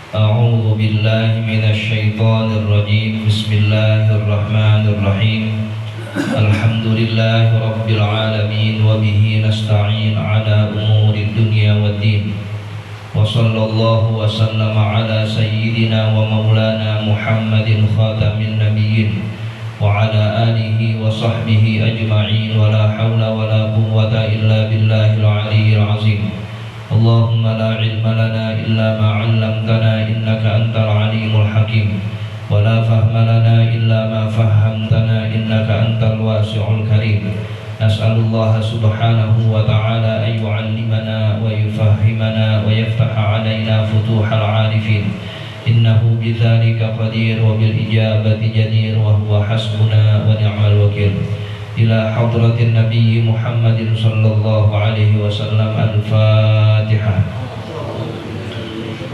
أعوذ بالله من الشيطان الرجيم. بسم الله الرحمن الرحيم. الحمد لله رب العالمين وبه نستعين على أمور الدنيا والدين وصلى الله وسلم على سيدنا ومولانا محمد خاتم النبيين وعلى آله وصحبه أجمعين ولا حول ولا قوة إلا بالله العلي العظيم. اللهم لا علم لنا إلا ما علمتنا إنك أنت العليم الحكيم ولا فهم لنا إلا ما فهمتنا إنك أنت الواسع الكريم. نسأل الله سبحانه وتعالى أن يعلمنا ويفهمنا ويفتح علينا فتوح العارفين إنه بذلك قدير وبالإجابة جدير وهو حسبنا ونعم الوكيل. إلى حضرة النبي محمد صلى الله عليه وسلم. الفاتحة.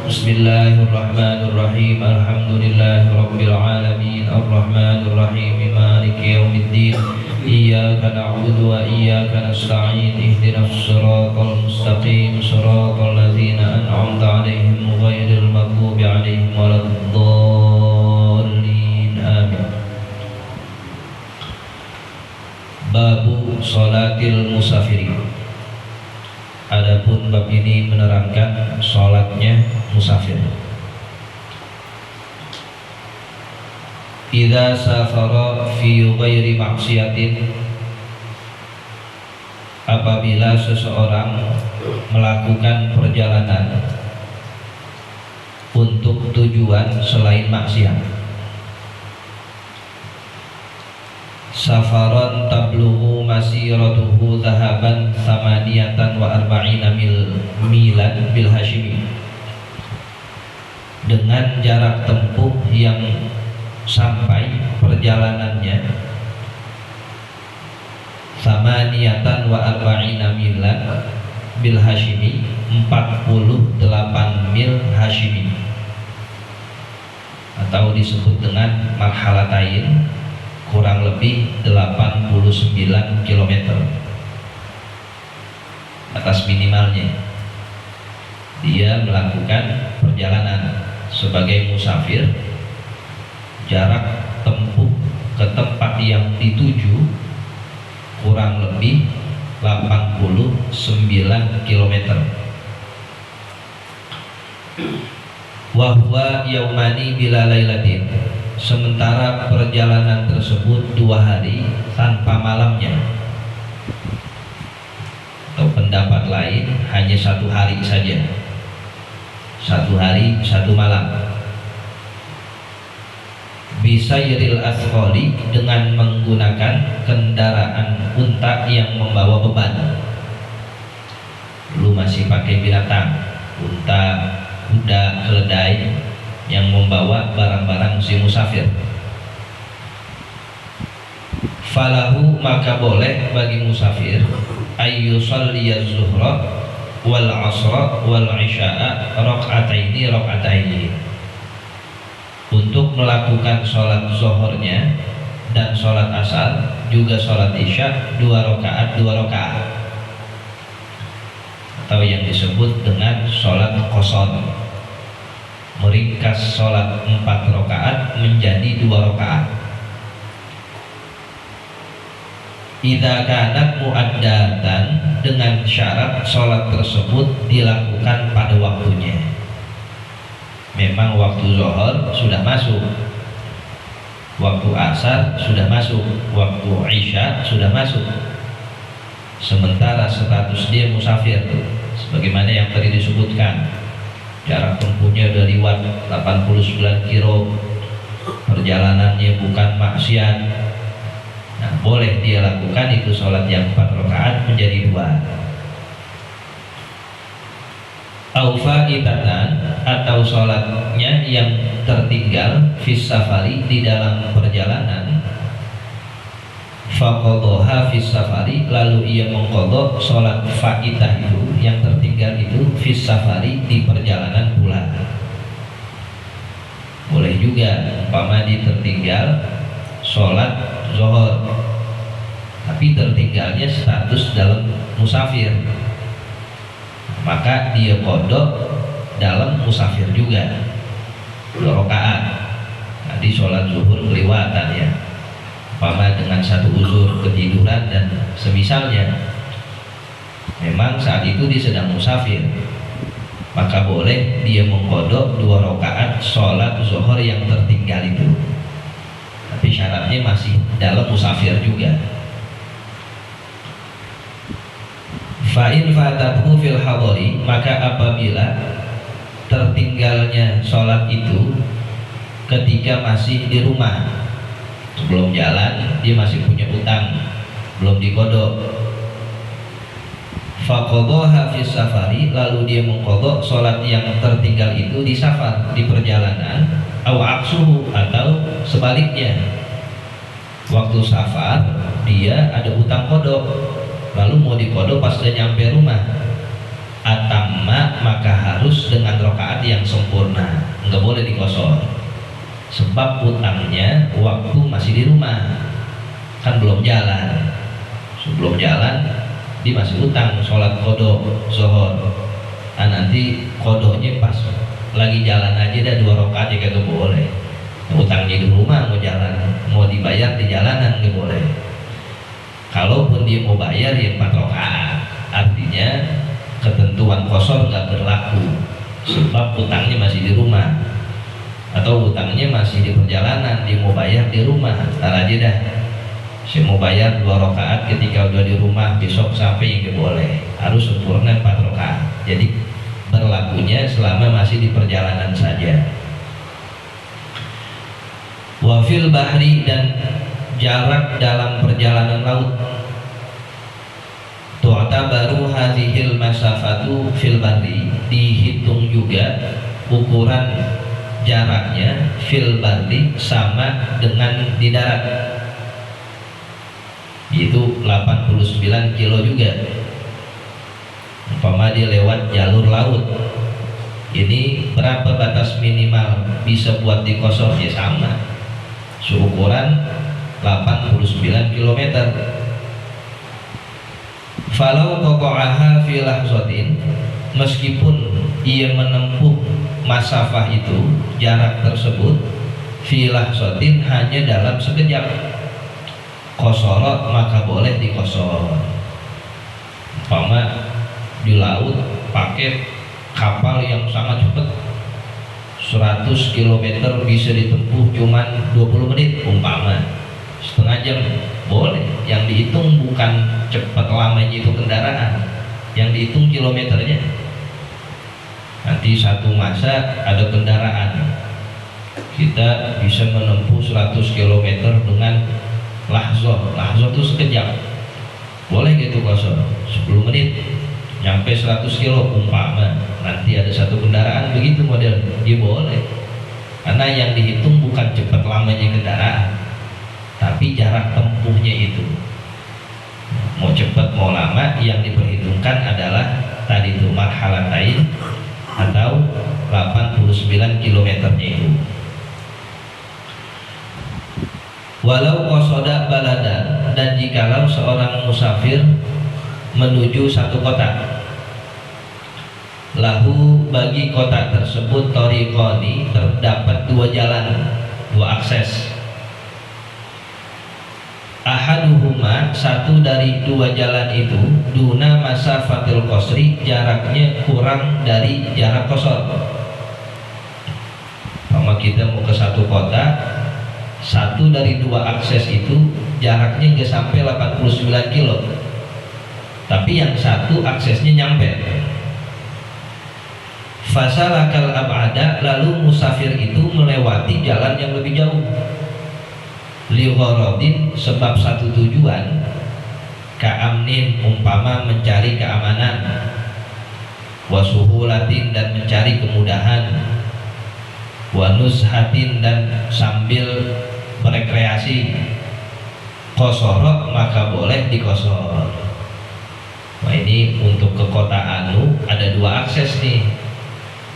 بسم الله الرحمن الرحيم. الحمد لله رب العالمين الرحمن الرحيم مالك يوم الدين. إياك نعبد وإياك نستعين. اهدنا الصراط المستقيم صراط الذين أنعمت عليهم غير المغضوب عليهم ولا الضالين. آمين. Babu sholatil musafiri. Adapun bab ini menerangkan sholatnya musafir. Idza safara fi ghairi maksiatin, apabila seseorang melakukan perjalanan untuk tujuan selain maksiat. Safaran tablughu masiratuhu dhahaban thamaniyatan wa arba'ina milan bil hashimi, dengan jarak tempuh yang sampai perjalanannya thamaniyatan wa arba'ina milan bil hashimi, 48 mil hashimi, atau disebut dengan marhalatain, kurang lebih 89 km atas minimalnya. Dia melakukan perjalanan sebagai musafir, jarak tempuh ke tempat yang dituju kurang lebih 89 km. Wa huwa yaumani bila lailatin, sementara perjalanan tersebut 2 hari tanpa malamnya, atau pendapat lain hanya 1 hari saja, 1 hari 1 malam. Bisayril asqali, dengan menggunakan kendaraan unta yang membawa beban. Lu masih pakai binatang, unta, kuda, keledai yang membawa barang-barang si musafir. Falahu, maka boleh bagi musafir ayyusalliyaz zuhra wal asra wal isya'a rak'ataini, untuk melakukan sholat zuhurnya dan sholat asar, juga sholat isya 2 rakaat, atau yang disebut dengan sholat qasar, meringkas sholat 4 rakaat menjadi 2 rakaat. Idza kanat muaddatan, dengan syarat sholat tersebut dilakukan pada waktunya. Memang waktu zuhur sudah masuk, waktu asar sudah masuk, waktu isya sudah masuk, sementara status dia musafir, sebagaimana yang tadi disebutkan. Jarak tempuhnya udah lewat 89 kilo, perjalanannya bukan maksiat. Nah, boleh dia lakukan itu sholat yang 4 rakaat menjadi 2. Aufaitatan, atau sholatnya yang tertinggal fis safari, di dalam perjalanan. Faqadhaha fis safari, lalu ia mengqadha sholat faitah itu, yang tertinggal itu, fis safari, di perjalanan pula. Boleh juga umpama tertinggal sholat zuhur, tapi tertinggalnya status dalam musafir, maka dia kodok dalam musafir juga. 2 rakaat. Nanti sholat zuhur kelewatan ya, umpama dengan satu uzur ketiduran dan semisalnya, memang saat itu dia sedang musafir, maka boleh dia mengkodok 2 rakaat sholat zuhur yang tertinggal itu. Tapi syaratnya masih dalam musafir juga. Fa'in fatathu fil hadari, maka apabila tertinggalnya sholat itu ketika masih di rumah, sebelum jalan dia masih punya utang, belum dikodok, faqadhaha fis safari, lalu dia mengkodok sholat yang tertinggal itu di safar, di perjalanan, au aksuhu, atau sebaliknya, waktu safar dia ada utang kodok, lalu mau dikodok pas sudah nyampe rumah, atamma, maka harus dengan rakaat yang sempurna, nggak boleh dikosor, sebab utangnya waktu masih di rumah, kan belum jalan. Sebelum jalan dia masih utang sholat kodok zuhur. Nah, nanti kodoknya pas lagi jalan aja dah 2 rakaat ya kagak boleh. Utangnya di rumah, mau jalan, mau dibayar di jalanan nggak boleh. Kalaupun dia mau bayar ya 4 rakaat, artinya ketentuan kosor nggak berlaku, sebab utangnya masih di rumah, atau utangnya masih di perjalanan, dia mau bayar di rumah, ntar aja dah, saya mau bayar 2 rakaat ketika udah di rumah, besok sampai nggak boleh, harus sempurna 4 rakaat. Jadi berlakunya selama masih di perjalanan saja. Wafil bahri, dan jarak dalam perjalanan laut, tu'tabaru hadhil masafatu fil barri, dihitung juga ukuran jaraknya fil barri sama dengan di darat, itu 89 kilo juga. Umpama dia lewat jalur laut, ini berapa batas minimal bisa buat dikosor? Ya sama, seukuran 89 km. Falau qata'aha fi lahzatin, meskipun ia menempuh masafah itu, jarak tersebut, fi lahzatin, hanya dalam sekejap, qasara, maka boleh dikosor. Umpama di laut pakai kapal yang sangat cepat, 100 km bisa ditempuh cuman 20 menit umpama, setengah jam, boleh. Yang dihitung bukan cepat lamanya itu kendaraan, yang dihitung kilometernya. Nanti satu masa ada kendaraan, kita bisa menempuh 100 km dengan lahzah itu sekejap, boleh gitu kosor 10 menit nyampe 100 kilo umpama. Nanti ada satu kendaraan begitu model, dia boleh, karena yang dihitung bukan cepat lamanya kendaraan, tapi jarak tempuhnya itu. Mau cepat mau lama, yang diperhitungkan adalah tadi itu marhalatain atau 89 kilometernya itu. Walau qasoda baladan, dan jikalau seorang musafir menuju satu kota, lahu, bagi kota tersebut, thariqani, terdapat 2 jalan, 2 akses. Ahaduhuma, satu dari 2 jalan itu, duna masafatil qasri, jaraknya kurang dari jarak qasar. Kalau kita mau ke satu kota, satu dari 2 akses itu jaraknya nggak sampai 89 kilo, tapi yang satu aksesnya nyampe. Fasalakal ab'ada, lalu musafir itu melewati jalan yang lebih jauh, ligharadin, sebab satu tujuan, ka'amnin, umpama mencari keamanan, wasuhulatin, dan mencari kemudahan, wanushatin, dan sambil berekreasi, qasara, maka boleh dikosor. Nah, ini untuk ke kota Anu ada 2 akses nih.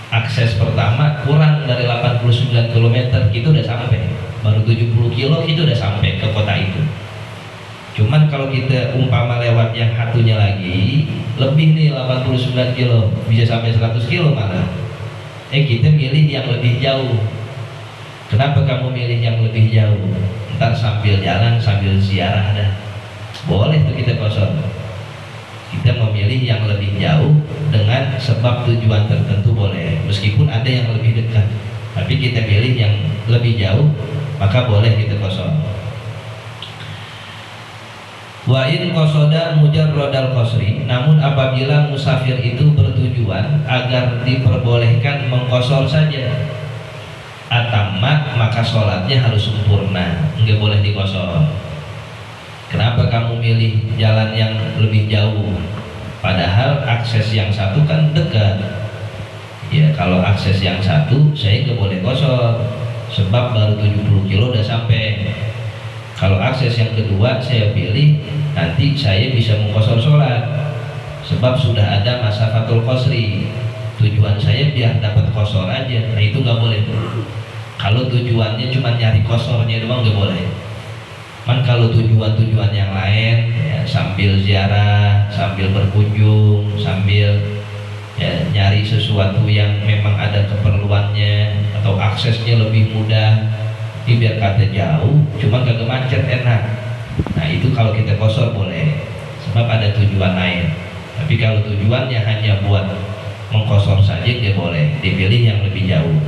Akses pertama kurang dari 89 km, kita udah sampai, baru 70 kilo kita udah sampai ke kota itu. Cuman kalau kita umpama lewat yang satunya lagi, lebih nih 89 kilo, bisa sampai 100 kilo malah. Kita milih yang lebih jauh, Kenapa kamu milih yang lebih jauh? Ntar sambil jalan sambil ziarah dah. Boleh tuh kita kosor. Kita memilih yang lebih jauh dengan sebab tujuan tertentu boleh, meskipun ada yang lebih dekat, tapi kita pilih yang lebih jauh, maka boleh kita kosor. Wa in qasoda mujarradal qasri, namun apabila musafir itu bertujuan agar diperbolehkan mengkosor saja, atamat, maka sholatnya harus sempurna, enggak boleh dikosor. Kenapa kamu milih jalan yang lebih jauh? Padahal akses yang satu kan dekat. Ya, kalau akses yang satu saya nggak boleh kosor, sebab baru 70 kilo udah sampai. Kalau akses yang kedua saya pilih, nanti saya bisa mengkosor sholat, sebab sudah ada masafatul qasri. Tujuan saya biar dapat kosor aja. Nah itu nggak boleh. Kalau tujuannya cuma nyari kosornya doang nggak boleh. Man kalau tujuan-tujuan yang lain ya, sambil ziarah, sambil berkunjung, sambil ya, nyari sesuatu yang memang ada keperluannya atau aksesnya lebih mudah, ini biar kata jauh, cuma kagak macet enak. Nah itu kalau kita kosor boleh, sebab ada tujuan lain. Tapi kalau tujuannya hanya buat mengkosor saja dia boleh, dipilih yang lebih jauh.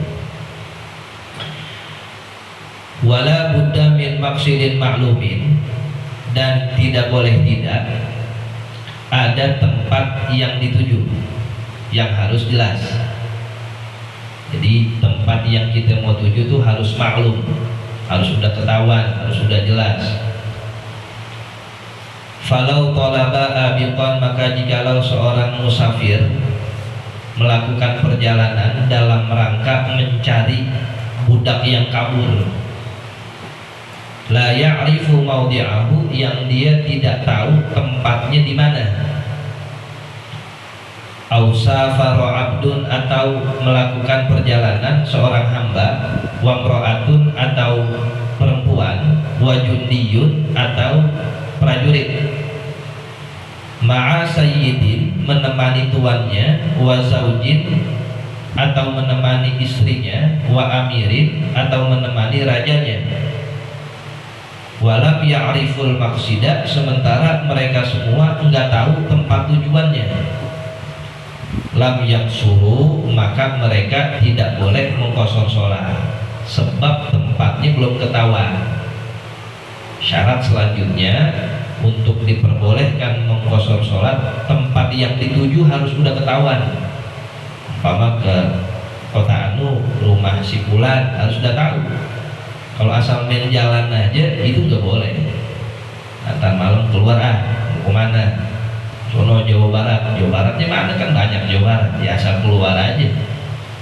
Wala budda min maqsidin ma'lumin, dan tidak boleh tidak ada tempat yang dituju yang harus jelas. Jadi tempat yang kita mau tuju itu harus maklum, harus sudah ketahuan, harus sudah jelas. Falau talaba abiqan, maka jikalau seorang musafir melakukan perjalanan dalam rangka mencari budak yang kabur, la ya'rifu mawdi'ahu, yang dia tidak tahu tempatnya di mana. Au safara 'abdun, atau melakukan perjalanan seorang hamba, wa imra'atun, atau perempuan, wa jundiyun, atau prajurit, ma'a sayyidin, menemani tuannya, wa zaujin, atau menemani istrinya, wa amirin, atau menemani rajanya. Walam ya'riful maqsida, sementara mereka semua enggak tahu tempat tujuannya. Lam yaksuru, maka mereka tidak boleh mengkosor sholat, sebab tempatnya belum ketahuan. Syarat selanjutnya untuk diperbolehkan mengkosor sholat, tempat yang dituju harus sudah ketahuan. Umpama ke kota anu, rumah si fulan, harus sudah tahu. Kalau asal main jalan aja itu nggak boleh. Nanti malam keluar mau kemana? Sono Jawa Barat. Jawa Baratnya mana kan banyak Jawa Barat. Ya asal keluar aja.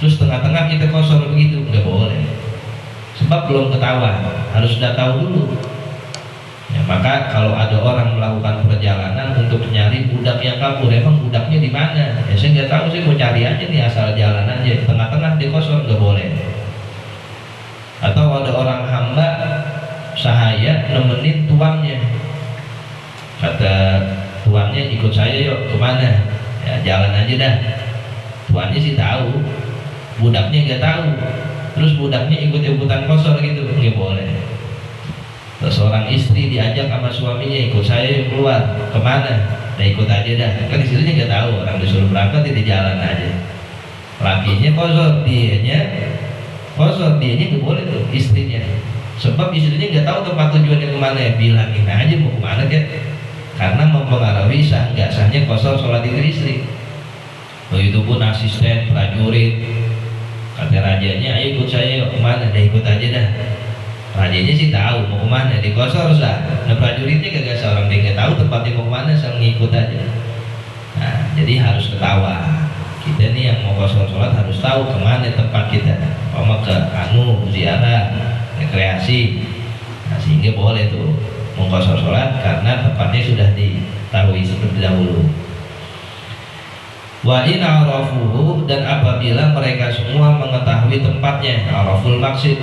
Terus tengah-tengah kita kosor begitu nggak boleh. Sebab belum ketahuan. Harus sudah tahu dulu. Ya, maka kalau ada orang melakukan perjalanan untuk nyari budak yang kabur, emang budaknya di mana? Ya saya nggak tahu, saya mau cari aja nih, asal jalan aja. Tengah-tengah dikosor nggak boleh. Atau ada orang hamba sahaya nemenin tuannya, kata tuannya ikut saya yuk kemana, ya jalan aja dah. Tuannya sih tahu, budaknya nggak tahu, terus budaknya ikut-ikutan kosor gitu, nggak boleh. Terus seorang istri diajak sama suaminya, ikut saya yuk keluar kemana, nah ikut aja dah. Kan istrinya nggak tahu, orang disuruh berangkat di jalan aja. Lakinya kosor, dianya nggak boleh tuh istrinya, sebab istrinya nggak tahu tempat tujuannya kemana. Ya bilangin aja mau kemana kan, karena mempengaruhi sah nggak sahnya kosor sholat itu istri. Begitu pun asisten, prajurit, kata rajanya ayo ikut saya yuk kemana, dah ikut aja dah. Rajanya sih tahu mau kemana, dikosor sah. Nah prajuritnya gak seorang dia nggak tahu tempatnya mau kemana, asal ngikut aja. Nah jadi harus ketahuan. Kita nih yang mau kosor sholat harus tahu kemana tempat kita. Mau ke ziarah, rekreasi. Nah sehingga boleh tuh mengkosor sholat karena tempatnya sudah diketahui seperti dahulu. Wa in arafuhu, dan apabila mereka semua mengetahui tempatnya, araful maqsid,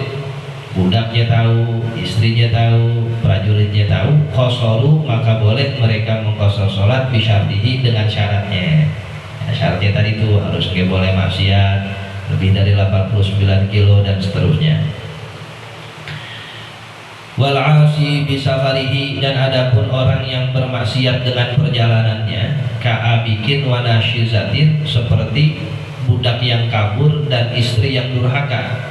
budaknya tahu, istrinya tahu, prajuritnya tahu, qasaru, maka boleh mereka mengkosor sholat bisyartihi, dengan syaratnya. Nah, syaratnya tadi itu harus nggak boleh maksiat, lebih dari 89 kilo dan seterusnya. Wal 'asi bisafarihi, dan adapun orang yang bermaksiat dengan perjalanannya, ka'abikin wa nasyizatin, seperti budak yang kabur dan istri yang durhaka,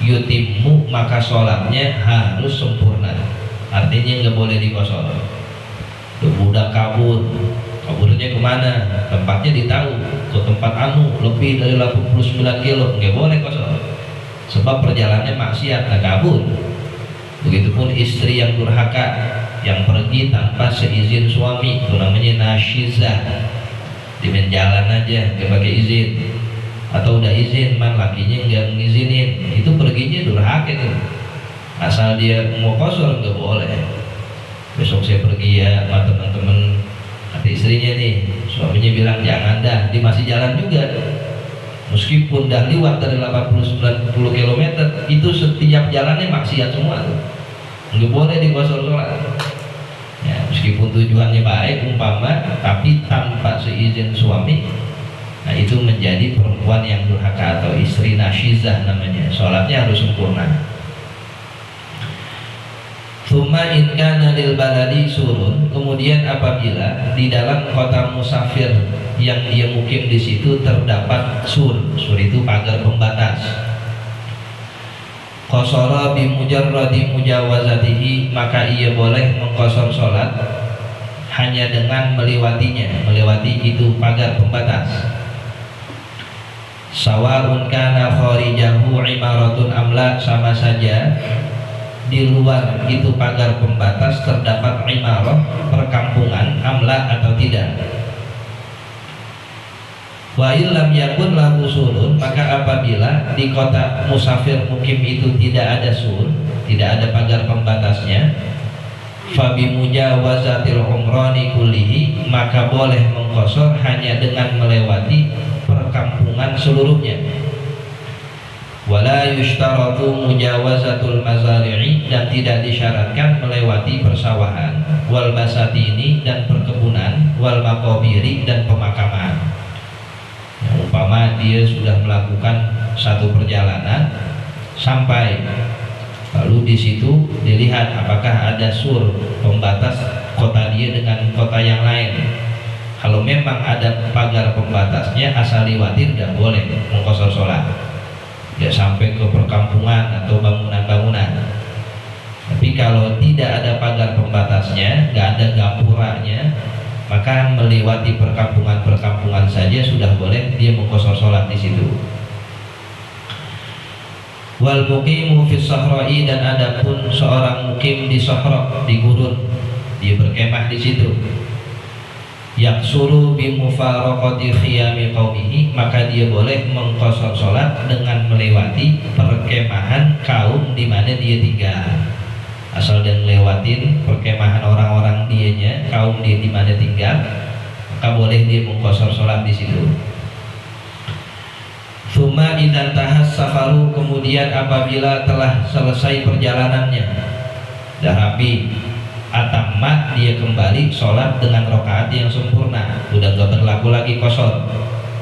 yutimmu, maka sholatnya harus sempurna. Artinya nggak boleh dikosor. Budak kabur, kaburnya kemana? Tempatnya ditahu, ke tempat anu lebih dari 89 kilo, nggak boleh kosor. Sebab perjalanannya maksiat, nah kabur. Begitupun istri yang durhaka, yang pergi tanpa seizin suami, itu namanya nasyizah. Di jalan aja, nggak pakai izin. Atau udah izin, man lakinya nggak ngizinin, itu perginya durhaka itu. Asal dia mau kosor nggak boleh. Besok saya pergi ya sama teman-teman, kata istrinya nih, suaminya bilang jangan dah, dia masih jalan juga. Meskipun dah lewat dari 80-90 km, itu setiap jalannya maksiat semua tuh. Nggak boleh dikosor sholat. Ya, meskipun tujuannya baik umpama, tapi tanpa seizin suami, nah itu menjadi perempuan yang durhaka atau istri nasyizah namanya. Sholatnya harus sempurna. Tsumma in kana lil baladi surun, kemudian apabila di dalam kota musafir yang dia mukim di situ terdapat sur itu pagar pembatas. Qasara bi mujarradi mujawazatihi, maka ia boleh mengqasar salat hanya dengan melewatinya, melewati itu pagar pembatas. Sawa'un kana kharijahu imaratun amla, sama saja di luar itu pagar pembatas terdapat imarah, perkampungan, amla atau tidak. Wa illam yakun lahu surun, maka apabila di kota musafir mukim itu tidak ada sur, tidak ada pagar pembatasnya, fa bi mujawazatil umrani kullihi, maka boleh mengqasar hanya dengan melewati perkampungan seluruhnya. Wala yushtaratu mujawazatul mazari'i, dan tidak disyaratkan melewati persawahan, wal basatini, dan perkebunan, wal maqabiri, dan pemakaman. Ya, umpama dia sudah melakukan satu perjalanan sampai, lalu di situ dilihat apakah ada sur pembatas kota dia dengan kota yang lain. Kalau memang ada pagar pembatasnya, asal lewatin tidak boleh mengqasar sholat. Ya sampai ke perkampungan atau bangunan-bangunan. Tapi kalau tidak ada pagar pembatasnya, nggak ada gapuranya, maka melewati perkampungan-perkampungan saja sudah boleh dia mengqasar sholat di situ. Wal muqimu fis sahra'i, dan adapun seorang mukim di sahra, di gurun, dia berkemah di situ. Yaksuru bi mufaraqati khiyami qaumihi, maka dia boleh mengqasar salat dengan melewati perkemahan kaum di mana dia tinggal. Asal dia ngelewatin perkemahan orang-orang dianya, kaum dia di mana tinggal, maka boleh dia mengqasar salat di situ. Tsumma idzan tahas safaru, kemudian apabila telah selesai perjalanannya, dah rapi, atamma, dia kembali sholat dengan rakaat yang sempurna, udah gak berlaku lagi qasar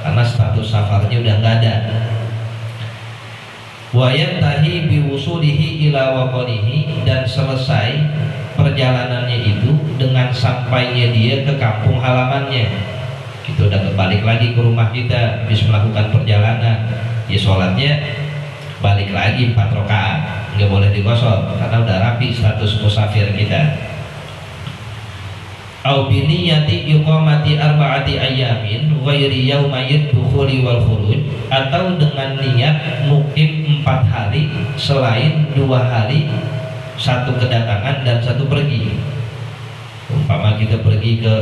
karena status safarnya udah gak ada. Wa yantahi bi wusulihi ila waqanihi, dan selesai perjalanannya itu dengan sampainya dia ke kampung halamannya. Kita udah balik lagi ke rumah kita habis melakukan perjalanan, ya sholatnya balik lagi 4 rakaat, nggak boleh dikosor karena udah rapi status musafir kita. Au biniyati iqamati arba'ati ayamin ghairi yaumayid dukhuli wal khuruj, atau dengan niat mukim 4 hari selain 2 hari, 1 kedatangan dan 1 pergi. Umpama kita pergi ke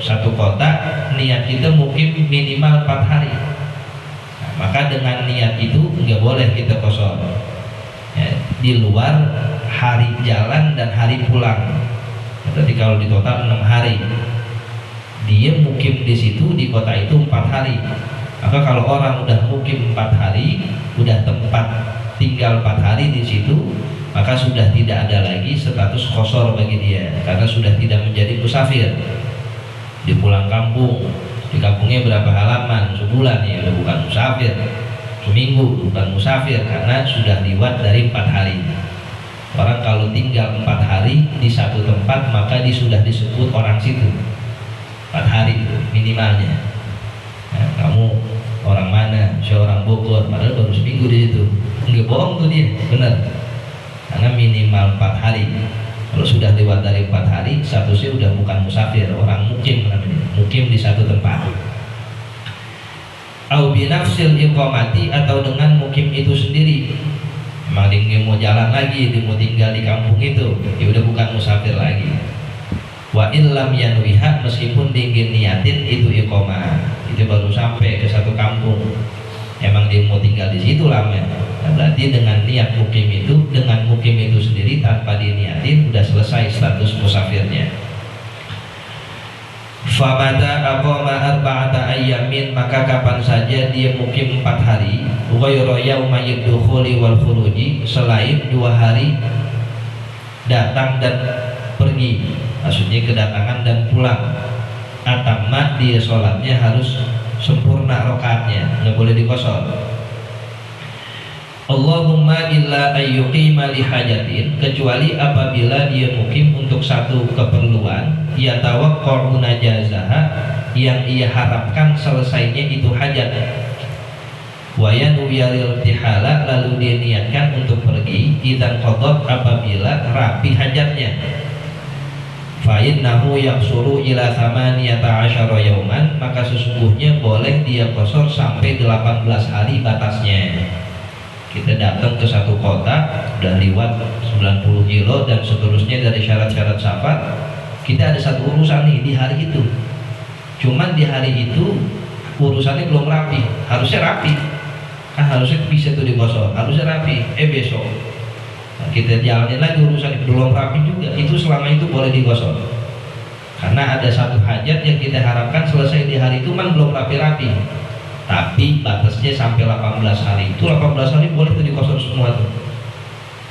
satu kota, niat kita mukim minimal 4 hari. Nah, maka dengan niat itu nggak boleh kita qasar. Ya, di luar hari jalan dan hari pulang. Berarti kalau di total 6 hari, dia mukim di situ di kota itu 4 hari. Maka kalau orang udah mukim 4 hari, udah tempat tinggal 4 hari di situ, maka sudah tidak ada lagi status qasar bagi dia, karena sudah tidak menjadi musafir. Di pulang kampung, di kampungnya berapa halaman, sebulan ya, udah bukan musafir. Seminggu bukan musafir karena sudah lewat dari 4 hari. Orang kalau tinggal 4 hari di satu tempat maka dia sudah disebut orang situ. 4 hari itu minimalnya. Nah, kamu orang mana? Saya orang Bogor, padahal baru seminggu di situ. Enggak bohong tuh dia, benar. Karena minimal 4 hari. Kalau sudah lewat dari 4 hari, statusnya udah bukan musafir, orang mukim namanya. Mukim di satu tempat. Au binafsil iqamati, atau dengan mukim itu sendiri. Memang dia mau jalan lagi, dia mau tinggal di kampung itu, dia udah bukan musafir lagi. Wa illam yanwiha, meskipun dia niatin itu iqamah, itu baru sampai ke satu kampung, emang dia mau tinggal di situ lama. Nah, berarti dengan niat mukim itu, dengan mukim itu sendiri tanpa diniatin udah selesai status musafirnya. Famata aqama arba'ata ayyamin, maka kapan saja dia mukim 4 hari, ghayra yauma yadkhuli wal khuruji, selain 2 hari datang dan pergi, maksudnya kedatangan dan pulang. Atamma, dia sholatnya harus sempurna rakaatnya, nggak boleh dikosor. Allahumma illa ayyuqima lihajatin, kecuali apabila dia mukim untuk satu keperluan, yatawaqqa'u najazaha, yang ia harapkan selesainya itu hajat. Wa yanwiyal irtihala, lalu dia niatkan untuk pergi, idzan qadat, apabila rapi hajatnya. Fa innahu yaqsuru ila 18 yauman, maka sesungguhnya boleh dia qasar sampai 18 hari batasnya. Kita datang ke satu kota, udah lewat 90 kilo dan seterusnya dari syarat-syarat safar, kita ada satu urusan nih di hari itu. Cuman di hari itu urusannya belum rapi, harusnya rapi. Kan harusnya bisa tuh digosok, harusnya rapi. Besok nah, kita jalanin lagi urusan belum rapi juga, itu selama itu boleh digosok. Karena ada satu hajat yang kita harapkan selesai di hari itu, kan belum rapi-rapi. Tapi batasnya sampai 18 hari. Itu 18 hari boleh tuh dikosor semua tuh.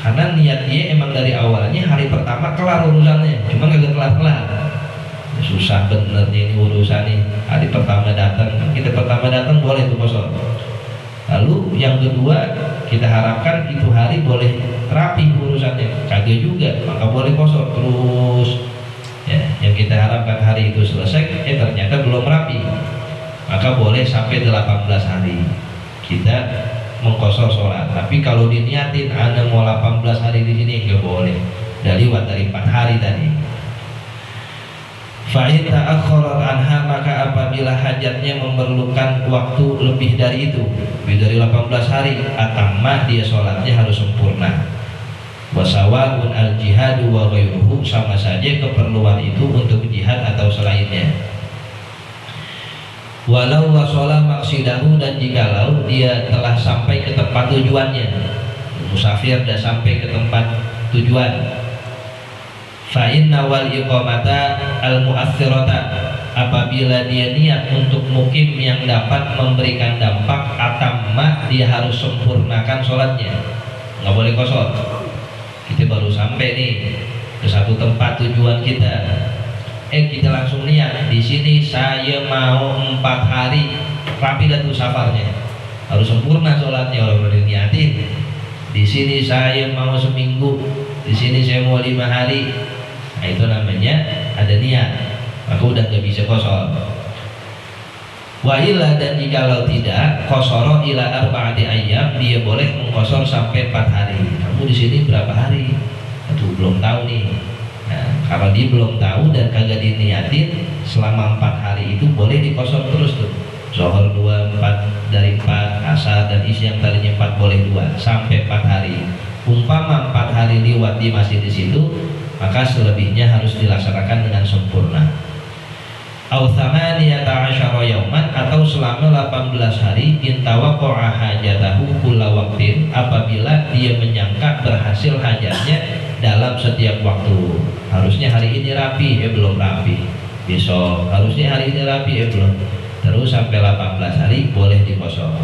Karena niat dia emang dari awalnya hari pertama kelar urusannya, cuma gak kelar-kelar. Susah benernya ini urusan nih. Hari pertama datang, kita pertama datang boleh tuh kosor. Lalu yang kedua kita harapkan itu hari boleh rapi urusannya, kagak juga, maka boleh kosor terus. Ya, yang kita harapkan hari itu selesai, ternyata belum rapi, maka boleh sampai 18 hari kita mengkosor sholat. Tapi kalau diniatin Anda mau 18 hari di sini, nggak boleh. Udah lewat dari 4 hari tadi. Fa in ta'akhkharat anha, maka apabila hajatnya memerlukan waktu lebih dari itu, lebih dari 18 hari, atamma, dia sholatnya harus sempurna. Wasawa'un al-jihadu wa ghairuhu, sama saja keperluan itu untuk jihad atau selainnya. Walau wasala maksidahu, dan jikalau dia telah sampai ke tempat tujuannya, musafir dah sampai ke tempat tujuan. Fa inna wal iqamata al mu'athirata, apabila dia niat untuk mukim yang dapat memberikan dampak, atamma, dia harus sempurnakan sholatnya, nggak boleh kosor. Kita baru sampai nih ke satu tempat tujuan kita, kita langsung niat di sini saya mau 4 hari, rapi dah tuh safarnya, harus sempurna sholatnya. Orang udah niatin di sini saya mau seminggu, di sini saya mau 5 hari, nah itu namanya ada niat, maka udah gak bisa kosor. Wa illa, dan jikalau tidak, kosoro ila arba'ati ayyam, dia boleh mengkosor sampai 4 hari. Kamu di sini berapa hari? Aduh, belum tahu nih. Nah, kalau dia belum tahu dan kagak diniatin, selama 4 hari itu boleh dikosor terus tuh. Zuhur 2, 4, dari 4, asar dan isya yang tadinya 4 boleh 2 sampai 4 hari. Umpama 4 hari lewat dia masih di situ, maka selebihnya harus dilaksanakan dengan sempurna. Au tsamaniyata asyara yauman, atau selama 18 hari, intawaqqa'a hajatahu kulla waqtin, apabila dia menyangka berhasil hajatnya dalam setiap waktu. Harusnya hari ini rapi, belum rapi. Besok harusnya hari ini rapi, belum. Terus sampai 18 hari boleh dikosor.